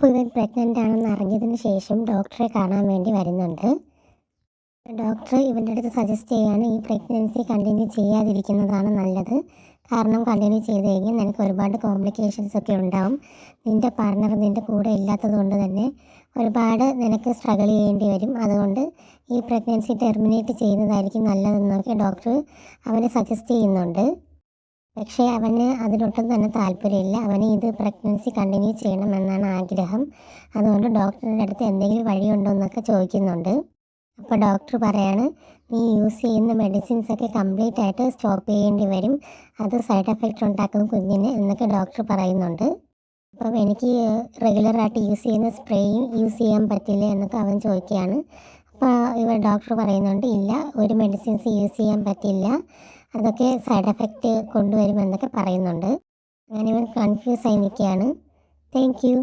അപ്പോൾ ഇവൻ പ്രഗ്നൻ്റ് ആണെന്ന് അറിഞ്ഞതിന് ശേഷം ഡോക്ടറെ കാണാൻ വേണ്ടി വരുന്നുണ്ട്. ഡോക്ടർ ഇവൻ്റെ അടുത്ത് സജസ്റ്റ് ചെയ്യുകയാണ് ഈ പ്രഗ്നൻസി കണ്ടിന്യൂ ചെയ്യാതിരിക്കുന്നതാണ് നല്ലത്. കാരണം കണ്ടിന്യൂ ചെയ്ത് കഴിഞ്ഞാൽ നിനക്ക് ഒരുപാട് കോംപ്ലിക്കേഷൻസ് ഒക്കെ ഉണ്ടാവും. നിൻ്റെ പാർട്ണർ നിൻ്റെ കൂടെ ഇല്ലാത്തത് കൊണ്ട് തന്നെ ഒരുപാട് നിനക്ക് സ്ട്രഗിൾ ചെയ്യേണ്ടി വരും. അതുകൊണ്ട് ഈ പ്രഗ്നൻസി ടെർമിനേറ്റ് ചെയ്യുന്നതായിരിക്കും നല്ലതെന്നൊക്കെ ഡോക്ടർ അവനെ സജസ്റ്റ് ചെയ്യുന്നുണ്ട്. പക്ഷേ അവന് അതിനൊട്ടും തന്നെ താല്പര്യമില്ല. അവന് ഇത് പ്രഗ്നൻസി കണ്ടിന്യൂ ചെയ്യണമെന്നാണ് ആഗ്രഹം. അതുകൊണ്ട് ഡോക്ടറിൻ്റെ അടുത്ത് എന്തെങ്കിലും വഴിയുണ്ടോ എന്നൊക്കെ ചോദിക്കുന്നുണ്ട്. അപ്പോൾ ഡോക്ടർ പറയാണ്, നീ യൂസ് ചെയ്യുന്ന മെഡിസിൻസൊക്കെ കംപ്ലീറ്റ് ആയിട്ട് സ്റ്റോപ്പ് ചെയ്യേണ്ടി വരും. അത് സൈഡ് എഫക്റ്റ് ഉണ്ടാക്കും കുഞ്ഞിന് എന്നൊക്കെ ഡോക്ടർ പറയുന്നുണ്ട്. അപ്പം എനിക്ക് റെഗുലറായിട്ട് യൂസ് ചെയ്യുന്ന സ്പ്രേയും യൂസ് ചെയ്യാൻ പറ്റില്ല എന്നൊക്കെ അവൻ ചോദിക്കുകയാണ്. അപ്പോൾ ഡോക്ടർ പറയുന്നുണ്ട്, ഇല്ല, ഒരു മെഡിസിൻസ് യൂസ് ചെയ്യാൻ പറ്റില്ല, അതൊക്കെ സൈഡ് എഫക്റ്റ് കൊണ്ടുവരുമെന്നൊക്കെ പറയുന്നുണ്ട്. അങ്ങനെ ഇവൻ കൺഫ്യൂസ് ആയി നിൽക്കുകയാണ്. Thank you.